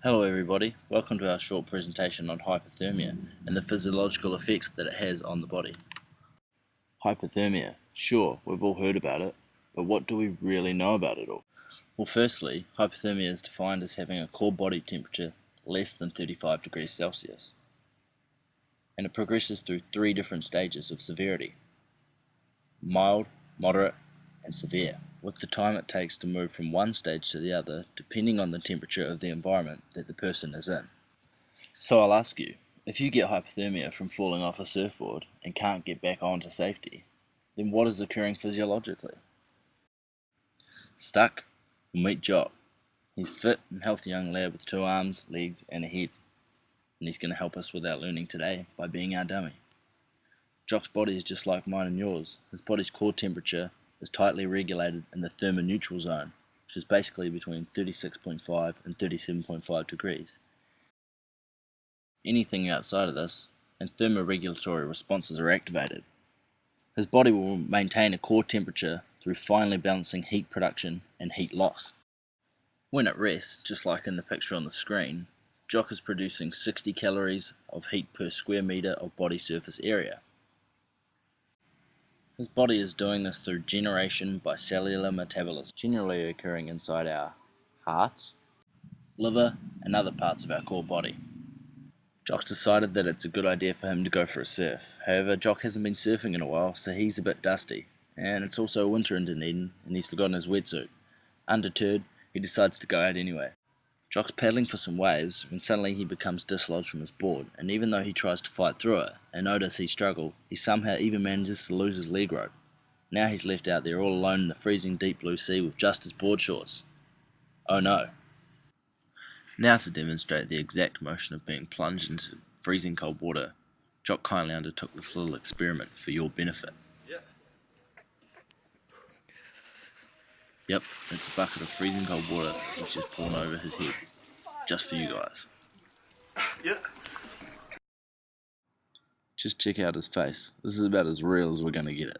Hello everybody, welcome to our short presentation on hypothermia and the physiological effects that it has on the body. Hypothermia, sure, we've all heard about it, but what do we really know about it all? Well, firstly, hypothermia is defined as having a core body temperature less than 35 degrees Celsius, and it progresses through three different stages of severity: mild, moderate, and severe, with the time it takes to move from one stage to the other depending on the temperature of the environment that the person is in. So I'll ask you, if you get hypothermia from falling off a surfboard and can't get back on to safety, then what is occurring physiologically? Stuck? Well, meet Jock. He's a fit and healthy young lad with 2 arms, legs and a head, and he's going to help us with our learning today by being our dummy. Jock's body is just like mine and yours. His body's core temperature is tightly regulated in the thermoneutral zone, which is basically between 36.5 and 37.5 degrees. Anything outside of this, and thermoregulatory responses are activated. His body will maintain a core temperature through finely balancing heat production and heat loss. When at rest, just like in the picture on the screen, Jock is producing 60 calories of heat per square meter of body surface area. His body is doing this through generation by cellular metabolism, generally occurring inside our hearts, liver, and other parts of our core body. Jock's decided that it's a good idea for him to go for a surf. However, Jock hasn't been surfing in a while, so he's a bit dusty. And it's also winter in Dunedin, and he's forgotten his wetsuit. Undeterred, he decides to go out anyway. Jock's paddling for some waves when suddenly he becomes dislodged from his board, and even though he tries to fight through it and notice he struggled, he somehow even manages to lose his leg rope. Now he's left out there all alone in the freezing deep blue sea with just his board shorts. Oh no. Now to demonstrate the exact motion of being plunged into freezing cold water, Jock kindly undertook this little experiment for your benefit. Yep, it's a bucket of freezing cold water which is poured over his head, just for you guys. Just check out his face. This is about as real as we're going to get it.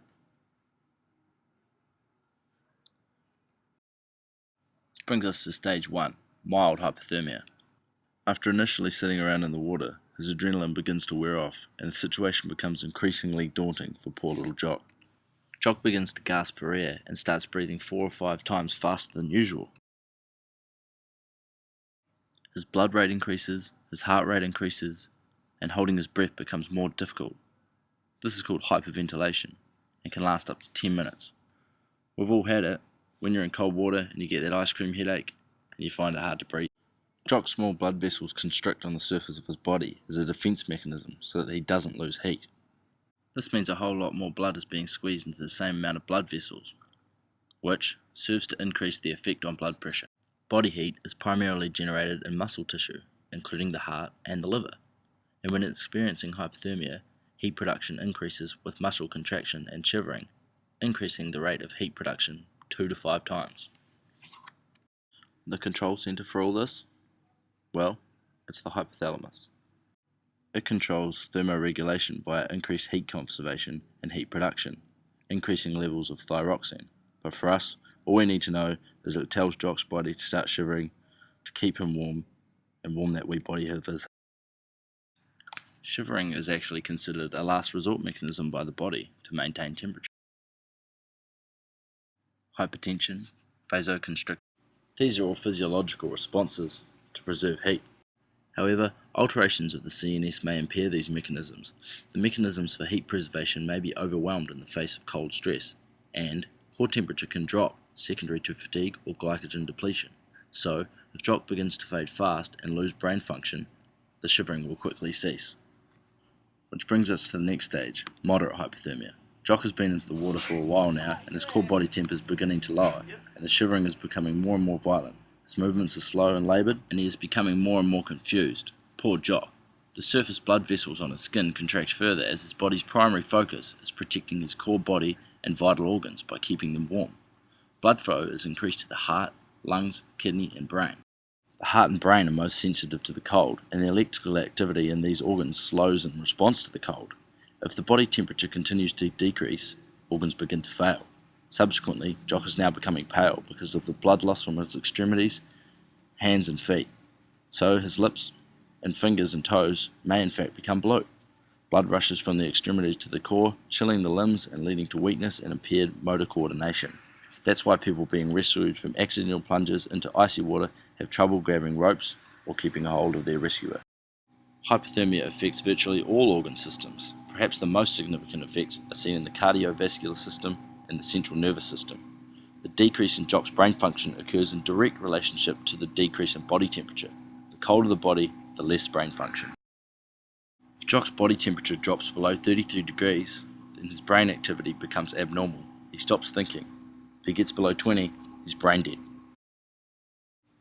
This brings us to stage 1, mild hypothermia. After initially sitting around in the water, his adrenaline begins to wear off, and the situation becomes increasingly daunting for poor little Jock. Jock begins to gasp for air and starts breathing 4 or 5 times faster than usual. His blood rate increases, his heart rate increases, and holding his breath becomes more difficult. This is called hyperventilation and can last up to 10 minutes. We've all had it when you're in cold water and you get that ice cream headache and you find it hard to breathe. Jock's small blood vessels constrict on the surface of his body as a defense mechanism so that he doesn't lose heat. This means a whole lot more blood is being squeezed into the same amount of blood vessels, which serves to increase the effect on blood pressure. Body heat is primarily generated in muscle tissue, including the heart and the liver, and when experiencing hypothermia, heat production increases with muscle contraction and shivering, increasing the rate of heat production 2 to 5 times. The control center for all this? Well, it's the hypothalamus. It controls thermoregulation via increased heat conservation and heat production, increasing levels of thyroxine. But for us, all we need to know is that it tells Jock's body to start shivering, to keep him warm, and warm that wee body of his. Shivering is actually considered a last resort mechanism by the body to maintain temperature. Hypertension, vasoconstriction. These are all physiological responses to preserve heat. However, alterations of the CNS may impair these mechanisms. The mechanisms for heat preservation may be overwhelmed in the face of cold stress, and core temperature can drop secondary to fatigue or glycogen depletion. So, if Jock begins to fade fast and lose brain function, the shivering will quickly cease. Which brings us to the next stage, moderate hypothermia. Jock has been into the water for a while now, and his core body temp is beginning to lower, and the shivering is becoming more and more violent. His movements are slow and laboured, and he is becoming more and more confused. Poor Jock. The surface blood vessels on his skin contract further as his body's primary focus is protecting his core body and vital organs by keeping them warm. Blood flow is increased to the heart, lungs, kidney, and brain. The heart and brain are most sensitive to the cold, and the electrical activity in these organs slows in response to the cold. If the body temperature continues to decrease, organs begin to fail. Subsequently, Jock is now becoming pale because of the blood loss from his extremities, hands and feet. So his lips and fingers and toes may in fact become blue. Blood rushes from the extremities to the core, chilling the limbs and leading to weakness and impaired motor coordination. That's why people being rescued from accidental plunges into icy water have trouble grabbing ropes or keeping a hold of their rescuer. Hypothermia affects virtually all organ systems. Perhaps the most significant effects are seen in the cardiovascular system and the central nervous system. The decrease in Jock's brain function occurs in direct relationship to the decrease in body temperature. The colder the body, the less brain function. If Jock's body temperature drops below 33 degrees, then his brain activity becomes abnormal. He stops thinking. If he gets below 20, he's brain dead.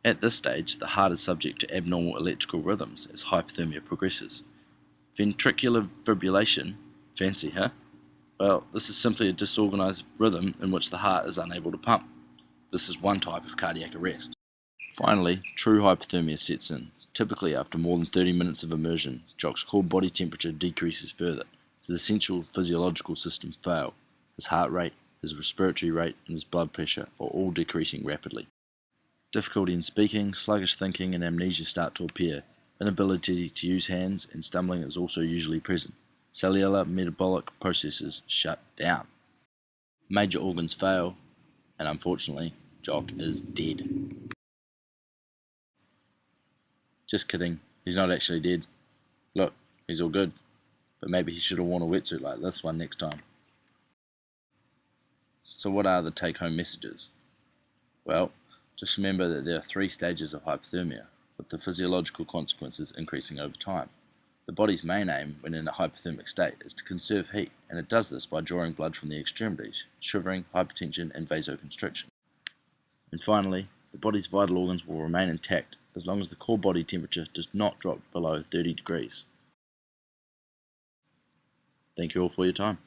At this stage, the heart is subject to abnormal electrical rhythms as hypothermia progresses. Ventricular fibrillation, fancy, huh? Well, this is simply a disorganized rhythm in which the heart is unable to pump. This is one type of cardiac arrest. Finally, true hypothermia sets in. Typically after more than 30 minutes of immersion, Jock's core body temperature decreases further. His essential physiological system fail. His heart rate, his respiratory rate, and his blood pressure are all decreasing rapidly. Difficulty in speaking, sluggish thinking, and amnesia start to appear. Inability to use hands and stumbling is also usually present. Cellular metabolic processes shut down. Major organs fail, and unfortunately, Jock is dead. Just kidding, he's not actually dead. Look, he's all good, but maybe he should have worn a wetsuit like this one next time. So what are the take-home messages? Well, just remember that there are 3 stages of hypothermia, with the physiological consequences increasing over time. The body's main aim when in a hypothermic state is to conserve heat, and it does this by drawing blood from the extremities, shivering, hypertension, and vasoconstriction. And finally, the body's vital organs will remain intact as long as the core body temperature does not drop below 30 degrees. Thank you all for your time.